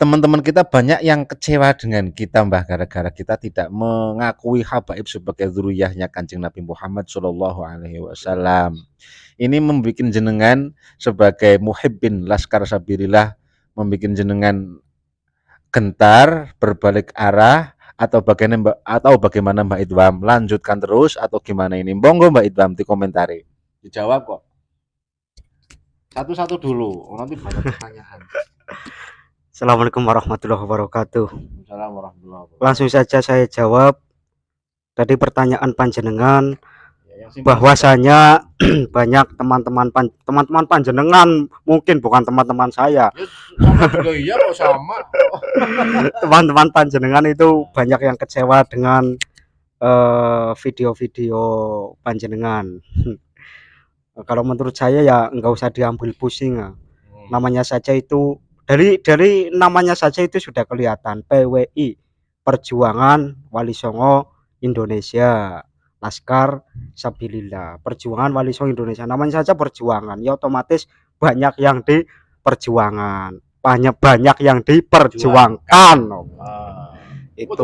Teman-teman kita banyak yang kecewa dengan kita, Mbah, gara-gara kita tidak mengakui habaib sebagai dzurriyyahnya Kanjeng Nabi Muhammad Shallallahu Alaihi Wasallam. Ini membuat jenengan sebagai muhibbin laskar sabilillah, membuat jenengan gentar, berbalik arah, atau bagaimana Mbak Idwam? Lanjutkan terus atau gimana ini? Monggo Mbak Idwam dikomentari. Dijawab kok. Satu-satu dulu, nanti banyak pertanyaan. Assalamualaikum warahmatullahi wabarakatuh. Assalamualaikum warahmatullahi wabarakatuh. Langsung saja saya jawab. Tadi pertanyaan panjenengan Ya, bahwasanya banyak teman-teman panjenengan, mungkin bukan teman-teman saya. Sama juga iya kok sama. Teman-teman panjenengan itu banyak yang kecewa dengan video-video panjenengan. Kalau menurut saya ya nggak usah diambil pusing. Namanya saja itu dari namanya saja itu sudah kelihatan, PWI, Perjuangan Wali Songo Indonesia, Laskar Sabilillah, Perjuangan Wali Songo Indonesia. Namanya saja perjuangan, ya otomatis banyak yang diperjuangan, banyak yang diperjuangkan. Itu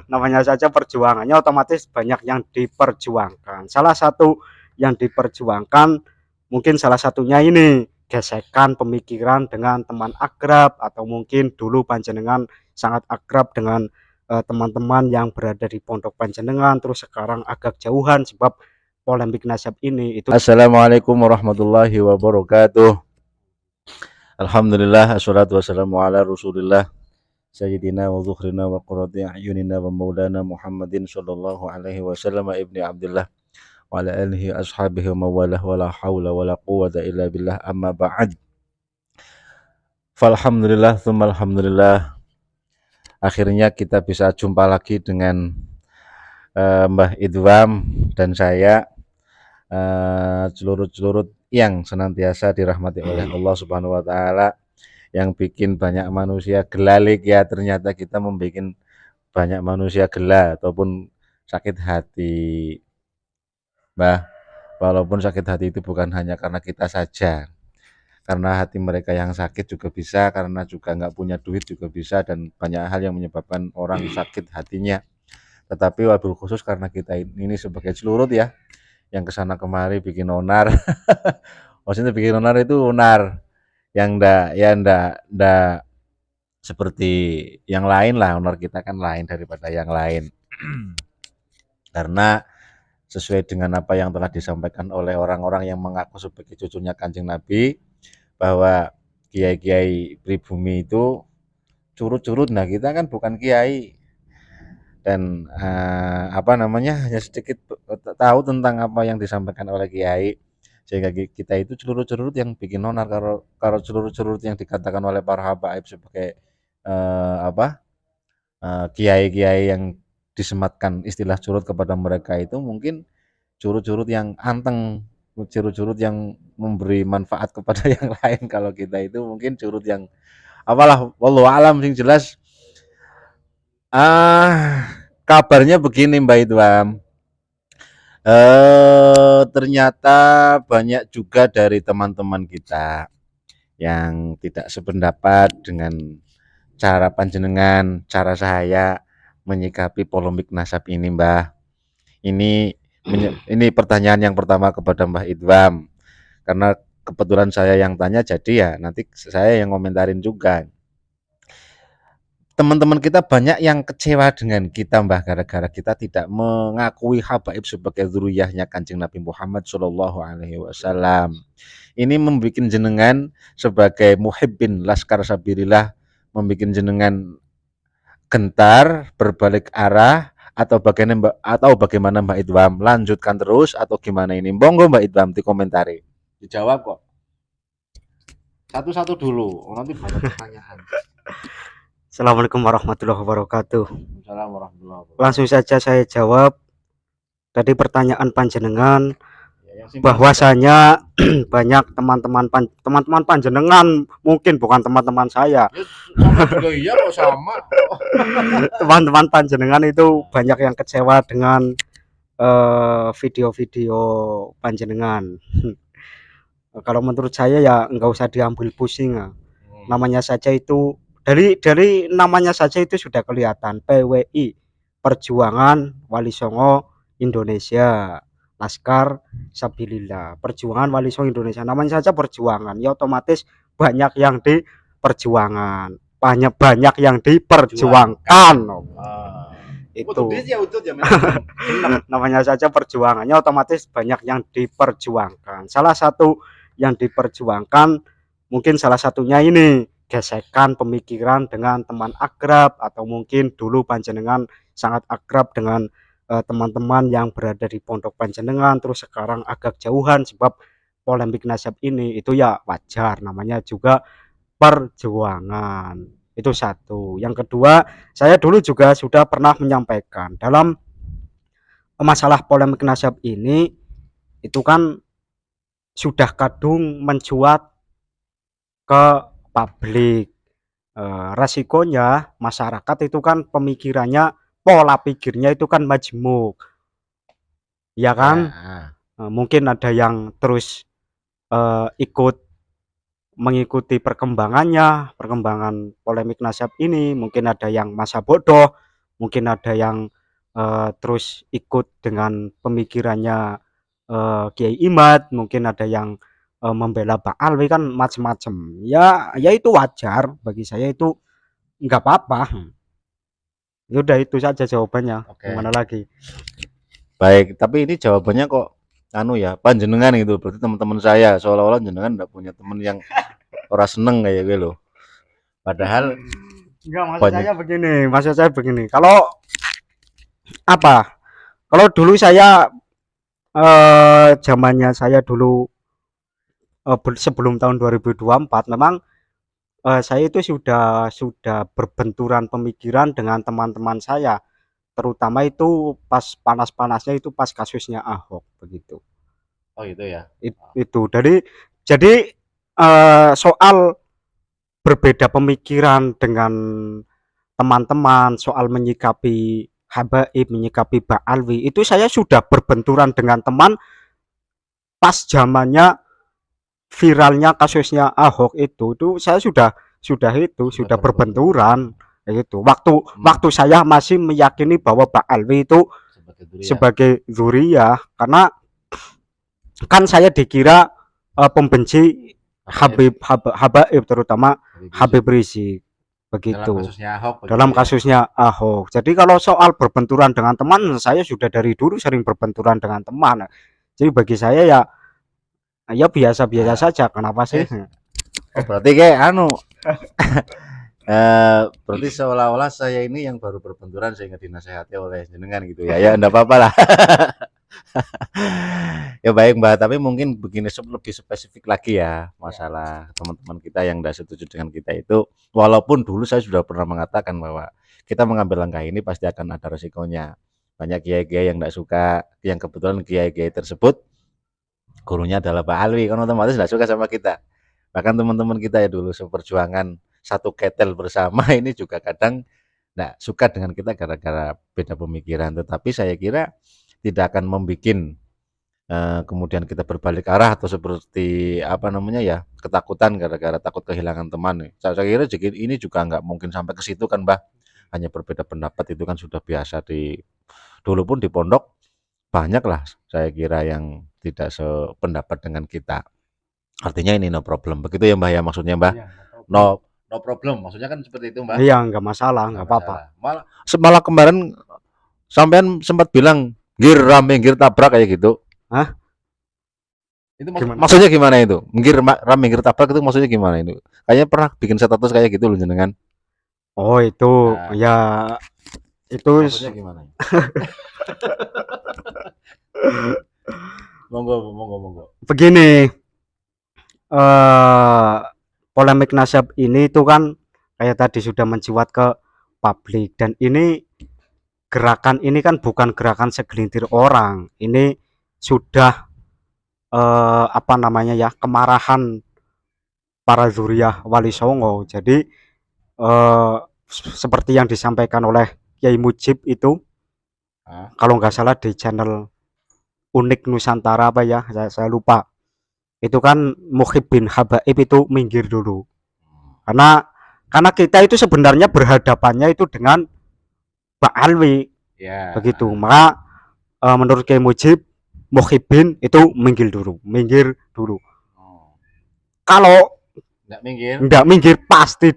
namanya saja perjuangannya, otomatis banyak yang diperjuangkan. Salah satu yang diperjuangkan mungkin salah satunya ini gesekan pemikiran dengan teman akrab, atau mungkin dulu panjenengan sangat akrab dengan teman-teman yang berada di pondok panjenengan, terus sekarang agak jauhan sebab polemik nasab ini. Itu. Assalamualaikum warahmatullahi wabarakatuh. Alhamdulillah, assalatu wassalamu ala rasulillah Sayyidina wa zukhrina wa qurrati a'yunina wa maulana Muhammadin sallallahu alaihi wasallam ibni Abdullah wa ala alihi ashabihi wa mawalah wa la hawla wa la quwwata illa billah, amma ba'd. Falhamdulillah tsumma alhamdulillah, akhirnya kita bisa jumpa lagi dengan Mbah Idwam dan saya, celurut-celurut yang senantiasa dirahmati oleh Allah Subhanahu wa taala, yang bikin banyak manusia gelalik ya. Ternyata kita membuat banyak manusia gela ataupun sakit hati, Mbah. Walaupun sakit hati itu bukan hanya karena kita saja, karena hati mereka yang sakit juga bisa, karena juga nggak punya duit juga bisa, dan banyak hal yang menyebabkan orang sakit hatinya. Tetapi wabil khusus karena kita ini sebagai celurut ya, yang kesana kemari bikin onar. Maksudnya bikin onar itu onar yang ndak seperti yang lain lah. Onar kita kan lain daripada yang lain. Karena sesuai dengan apa yang telah disampaikan oleh orang-orang yang mengaku sebagai cucunya Kanjeng Nabi, bahwa kiai-kiai pribumi itu curut-curut. Nah, kita kan bukan kiai, dan hanya sedikit tahu tentang apa yang disampaikan oleh kiai, sehingga kita itu curut-curut yang bikin onar kalau curut-curut yang dikatakan oleh para habaib sebagai kiai-kiai yang disematkan istilah curut kepada mereka itu mungkin curut-curut yang anteng, curut-curut yang memberi manfaat kepada yang lain. Kalau kita itu mungkin curut yang apalah, wallahu alam. Sing jelas kabarnya begini Mbak Idwam, ternyata banyak juga dari teman-teman kita yang tidak sependapat dengan cara panjenengan, cara saya menyikapi polemik nasab ini, Mbah. Ini pertanyaan yang pertama kepada Mbah Idwam, karena kebetulan saya yang tanya, jadi ya nanti saya yang komentarin juga. Teman-teman kita banyak yang kecewa dengan kita, Mbah, gara-gara kita tidak mengakui habaib sebagai dzurriyyahnya Kanjeng Nabi Muhammad Shallallahu Alaihi Wasallam. Ini membuat jenengan sebagai muhibbin laskar sabilillah, membuat jenengan gentar, berbalik arah, atau bagaimana Mbak Idwam? Lanjutkan terus atau gimana ini? Monggo Mbak Idwam dikomentari. Dijawab kok. Satu-satu dulu, nanti banyak pertanyaan. Assalamualaikum warahmatullahi wabarakatuh. Assalamualaikum warahmatullahi wabarakatuh. Langsung saja saya jawab. Tadi pertanyaan panjenengan bahwasanya banyak teman-teman panjenengan, mungkin bukan teman-teman saya. Sama juga iya kok sama. Teman-teman panjenengan itu banyak yang kecewa dengan video-video panjenengan. Kalau menurut saya ya nggak usah diambil pusing. Namanya saja itu dari namanya saja itu sudah kelihatan PWI, Perjuangan Wali Songo Indonesia, Laskar Sabilillah, Perjuangan Wali Songo Indonesia. Namanya saja perjuangan, ya otomatis banyak yang diperjuangan, banyak yang diperjuangkan. Itu namanya saja perjuangannya, otomatis banyak yang diperjuangkan. Salah satu yang diperjuangkan mungkin salah satunya ini gesekan pemikiran dengan teman akrab, atau mungkin dulu panjenengan sangat akrab dengan teman-teman yang berada di pondok panjenengan, terus sekarang agak jauhan sebab polemik nasab ini. Itu ya wajar, namanya juga perjuangan. Itu satu. Yang kedua, saya dulu juga sudah pernah menyampaikan dalam masalah polemik nasab ini, itu kan sudah kadung mencuat ke publik. Resikonya masyarakat itu kan pemikirannya, pola pikirnya itu kan majemuk, ya kan? Mungkin ada yang terus ikut mengikuti perkembangan polemik nasab ini, mungkin ada yang masa bodoh, mungkin ada yang terus ikut dengan pemikirannya Kiai Imad, mungkin ada yang membela Pak Alwi, kan macam-macam. Ya itu wajar, bagi saya itu nggak apa-apa. Udah itu saja jawabannya. Gimana lagi? Baik, tapi ini jawabannya kok ya panjenengan gitu. Berarti teman-teman saya seolah-olah jenengan enggak punya teman yang ora seneng kayak gitu loh. Padahal enggak, maksud saya begini. Kalau dulu saya zamannya saya dulu sebelum tahun 2024, memang saya itu sudah berbenturan pemikiran dengan teman-teman saya, terutama itu pas panas-panasnya, itu pas kasusnya Ahok begitu. Oh itu ya. Itu jadi soal berbeda pemikiran dengan teman-teman, soal menyikapi habaib, menyikapi Pak Alwi, itu saya sudah berbenturan dengan teman pas zamannya viralnya kasusnya Ahok itu saya sudah berbenturan itu. Waktu saya masih meyakini bahwa Pak Alwi itu sebagai dzuriyah, karena kan saya dikira pembenci habaib, terutama Habib Rizik begitu dalam kasusnya Ahok. Jadi kalau soal berbenturan dengan teman, saya sudah dari dulu sering berbenturan dengan teman. Jadi bagi saya ya biasa-biasa saja. Kenapa sih? Oh, berarti kayak berarti seolah-olah saya ini yang baru berbenturan sehingga dinasehati oleh jenengan gitu ya. Ya enggak apa-apa lah. Ya baik Mbak, tapi mungkin begini lebih spesifik lagi ya, masalah teman-teman kita yang tidak setuju dengan kita itu, walaupun dulu saya sudah pernah mengatakan bahwa kita mengambil langkah ini pasti akan ada resikonya. Banyak kiai-kiai yang tidak suka, yang kebetulan kiai-kiai tersebut gurunya adalah Pak Alwi, kan otomatis tidak suka sama kita. Bahkan teman-teman kita ya dulu seperjuangan satu ketel bersama ini juga kadang tidak suka dengan kita gara-gara beda pemikiran. Tetapi saya kira tidak akan membuat kemudian kita berbalik arah atau seperti ketakutan gara-gara takut kehilangan teman. Saya kira ini juga nggak mungkin sampai ke situ kan, Mbah. Hanya berbeda pendapat itu kan sudah biasa dulu pun di pondok banyak lah saya kira yang tidak sependapat dengan kita. Artinya ini no problem. Begitu ya Mbah ya, maksudnya Mbah? Ya, no problem. Maksudnya kan seperti itu Mbah. Iya, nggak masalah, nggak apa-apa. Malah kemarin sampean sempat bilang ngir rame ngir tabrak kayak gitu. Hah? Itu maksudnya gimana itu? Ngir rame ngir tabrak itu maksudnya gimana itu? Kayaknya pernah bikin status kayak gitu loh jenengan. Oh, itu ya itu maksudnya gimana? Monggo. Begini, polemik nasab ini itu kan kayak tadi sudah mencuat ke publik, dan ini gerakan ini kan bukan gerakan segelintir orang. Ini sudah kemarahan para dzuriyah Wali Songo. Jadi seperti yang disampaikan oleh Kiai Mujib itu, kalau nggak salah di channel Unik Nusantara saya lupa. Itu kan Muhib bin Habaib itu minggir dulu. Karena kita itu sebenarnya berhadapannya itu dengan Pak Alwi Ya. begitu. Maka menurut Kiai Mujib, Muhibin itu minggir dulu. Oh, Kalau nggak minggir, nggak minggir pasti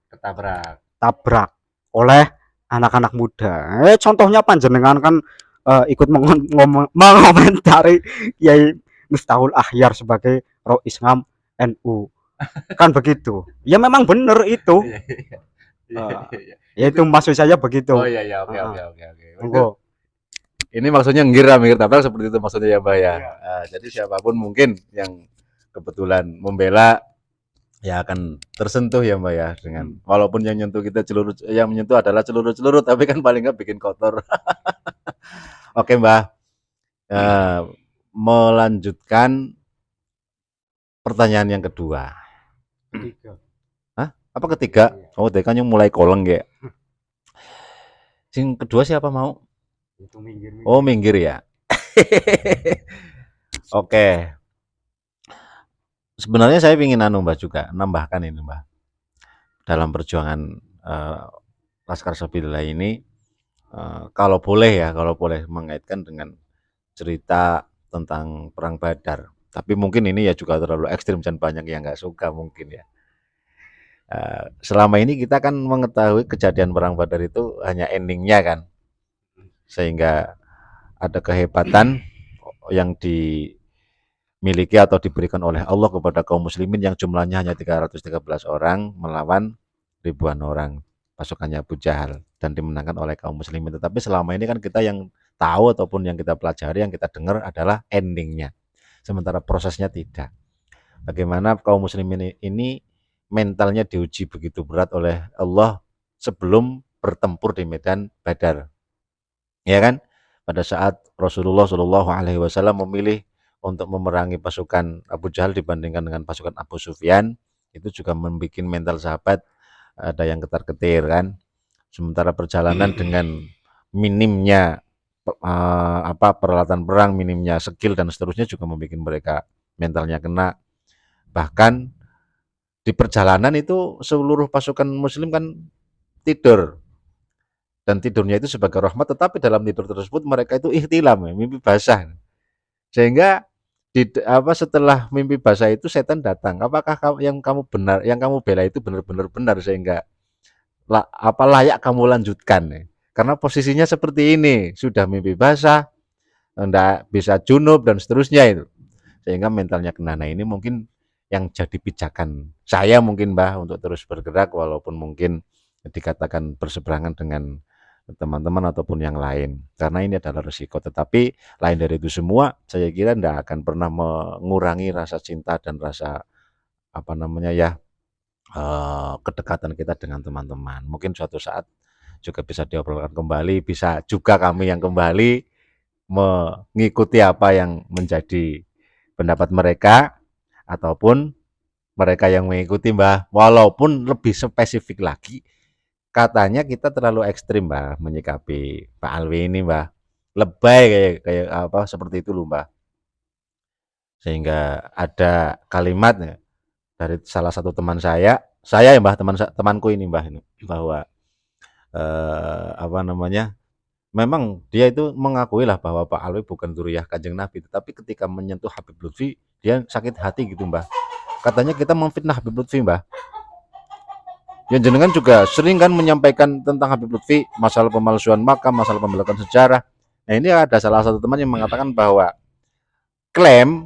ketabrak. ditabrak oleh anak-anak muda. Contohnya panjenengan kan ikut mengomentari Kiai Miftahul Akhyar sebagai Roh Islam NU. Kan begitu. Ya memang benar itu. Iya, iya, iya, Eh, iya. ya itu maksud saya begitu. Oh iya, iya, oke, oke, Heeh. oke, oke. Itu Monggo. ini maksudnya minggir tabrak seperti itu maksudnya ya Mbak ya. Iya. Jadi siapapun mungkin yang kebetulan membela ya akan tersentuh ya Mbak ya dengan walaupun yang menyentuh adalah celurut tapi kan paling nggak bikin kotor. Oke Mbak, eh, melanjutkan pertanyaan yang kedua. Ketiga. Hah? Apa ketiga? Oh, tadi kan yang mulai koleng ya. Sing kedua siapa mau? Itu minggir. Oh, minggir ya. Oke. Sebenarnya saya ingin Mbak juga nambahkan ini Mbak. Dalam perjuangan Laskar Sabilillah ini kalau boleh mengaitkan dengan cerita tentang perang Badar. Tapi mungkin ini ya juga terlalu ekstrim dan banyak yang nggak suka mungkin ya. Selama ini kita kan mengetahui kejadian perang Badar itu hanya endingnya kan, sehingga ada kehebatan yang dimiliki atau diberikan oleh Allah kepada kaum muslimin yang jumlahnya hanya 313 orang melawan ribuan orang pasukannya Abu Jahal dan dimenangkan oleh kaum muslimin. Tetapi selama ini kan kita yang tahu ataupun yang kita pelajari, yang kita dengar adalah endingnya. Sementara prosesnya tidak. Bagaimana kaum muslimin ini mentalnya diuji begitu berat oleh Allah sebelum bertempur di medan Badar. Ya kan? Pada saat Rasulullah Shallallahu Alaihi Wasallam memilih untuk memerangi pasukan Abu Jahal dibandingkan dengan pasukan Abu Sufyan, itu juga membuat mental sahabat ada yang ketar-ketir kan. Sementara perjalanan dengan minimnya peralatan perang, minimnya skill dan seterusnya juga membuat mereka mentalnya kena. Bahkan di perjalanan itu seluruh pasukan muslim kan tidur, dan tidurnya itu sebagai rahmat, tetapi dalam tidur tersebut mereka itu ihtilam, mimpi basah, sehingga setelah mimpi basah itu setan datang, apakah yang kamu bela itu benar-benar sehingga layak kamu lanjutkan, karena posisinya seperti ini, sudah mimpi basah, enggak bisa junub dan seterusnya itu, sehingga mentalnya kena. Nah ini mungkin yang jadi pijakan saya mungkin Mbah untuk terus bergerak walaupun mungkin dikatakan berseberangan dengan teman-teman ataupun yang lain, karena ini adalah resiko. Tetapi lain dari itu semua, saya kira tidak akan pernah mengurangi rasa cinta dan rasa kedekatan kita dengan teman-teman. Mungkin suatu saat juga bisa diobrolkan kembali, bisa juga kami yang kembali mengikuti apa yang menjadi pendapat mereka ataupun mereka yang mengikuti Mbah, walaupun lebih spesifik lagi katanya kita terlalu ekstrim Mbah menyikapi Pak Alwi ini Mbah, lebay kayak seperti itu loh Mbah, sehingga ada kalimat ya, dari salah satu teman saya ya Mbah, temanku ini Mbah, ini bahwa memang dia itu mengakui lah bahwa Pak Alwi bukan dzurriyyah Kanjeng Nabi, tetapi ketika menyentuh Habib Lutfi dia sakit hati gitu Mbah. Katanya kita memfitnah Habib Lutfi Mbah. Ya jenengan juga sering kan menyampaikan tentang Habib Lutfi, masalah pemalsuan makam, masalah pembelakan sejarah. Nah ini ada salah satu teman yang mengatakan bahwa klaim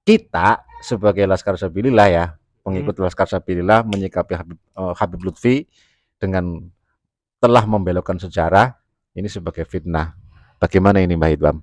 kita sebagai Laskar Sabilillah ya, pengikut Laskar Sabilillah menyikapi Habib Lutfi dengan telah membelokkan sejarah ini sebagai fitnah. Bagaimana ini Mbak Idwam?